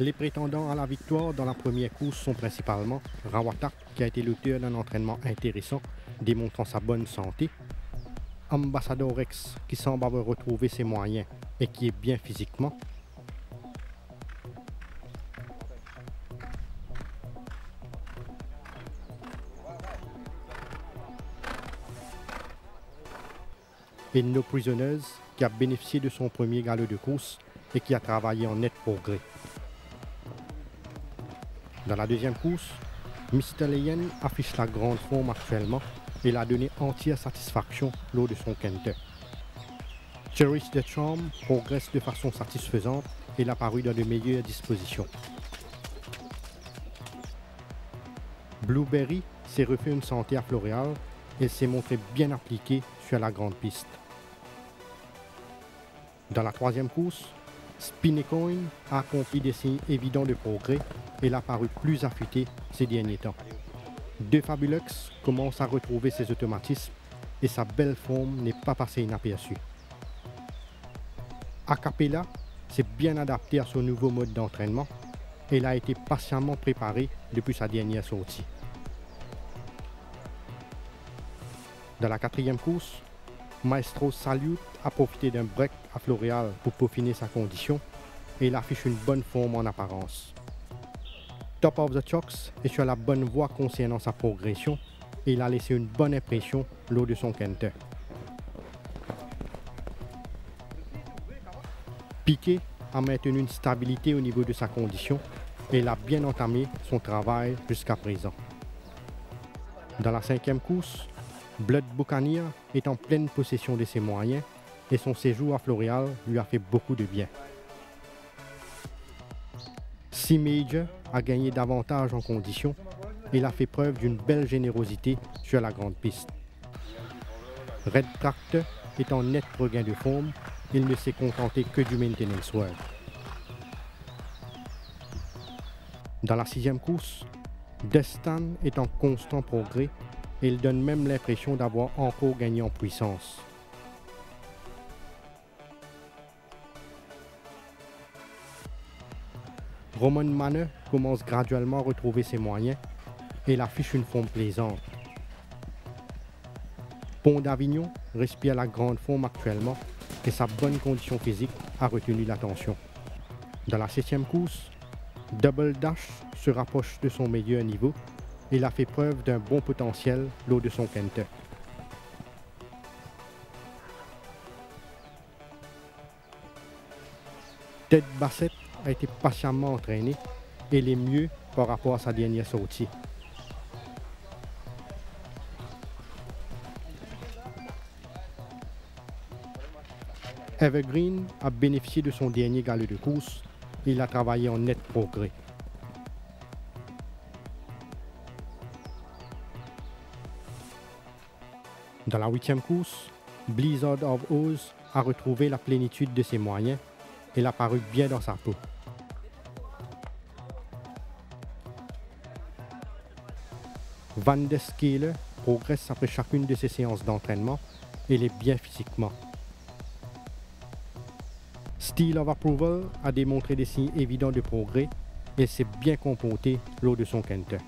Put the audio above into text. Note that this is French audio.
Les prétendants à la victoire dans la première course sont principalement Rawata, qui a été l'auteur d'un entraînement intéressant, démontrant sa bonne santé, Ambassador Rex, qui semble avoir retrouvé ses moyens et qui est bien physiquement, et No Prisoners, qui a bénéficié de son premier galop de course et qui a travaillé en net progrès. Dans la deuxième course, Mr. Leyen affiche la grande forme actuellement et l'a donné entière satisfaction lors de son quintet. Cherish the Charm progresse de façon satisfaisante et l'a paru dans de meilleures dispositions. Blueberry s'est refait une santé à Floréal et s'est montré bien appliqué sur la grande piste. Dans la troisième course, Spinnecoin a accompli des signes évidents de progrès et l'a paru plus affûté ces derniers temps. De Fabulux commence à retrouver ses automatismes et sa belle forme n'est pas passée inaperçue. Acapella s'est bien adapté à son nouveau mode d'entraînement et il a été patiemment préparé depuis sa dernière sortie. Dans la quatrième course, Maestro Salute a profité d'un break à Floréal pour peaufiner sa condition et il affiche une bonne forme en apparence. Top of the Chocks est sur la bonne voie concernant sa progression et il a laissé une bonne impression lors de son quintet. Piquet a maintenu une stabilité au niveau de sa condition et il a bien entamé son travail jusqu'à présent. Dans la cinquième course, Blood Buccaneer est en pleine possession de ses moyens et son séjour à Floréal lui a fait beaucoup de bien. Sea Major a gagné davantage en condition et il a fait preuve d'une belle générosité sur la grande piste. Red Tractor est en net regain de forme, il ne s'est contenté que du maintenance work. Dans la sixième course, Destan est en constant progrès et il donne même l'impression d'avoir encore gagné en puissance. Roman Manor commence graduellement à retrouver ses moyens et il affiche une forme plaisante. Pont d'Avignon respire la grande forme actuellement et sa bonne condition physique a retenu l'attention. Dans la septième course, Double Dash se rapproche de son meilleur niveau et il a fait preuve d'un bon potentiel lors de son quintet. Ted Bassett a été patiemment entraîné et il est mieux par rapport à sa dernière sortie. Evergreen a bénéficié de son dernier galop de course et il a travaillé en net progrès. Dans la huitième course, Blizzard of Oz a retrouvé la plénitude de ses moyens et il a paru bien dans sa peau. Van der Skele progresse après chacune de ses séances d'entraînement et il est bien physiquement. Steel of Approval a démontré des signes évidents de progrès et s'est bien comporté lors de son quintet.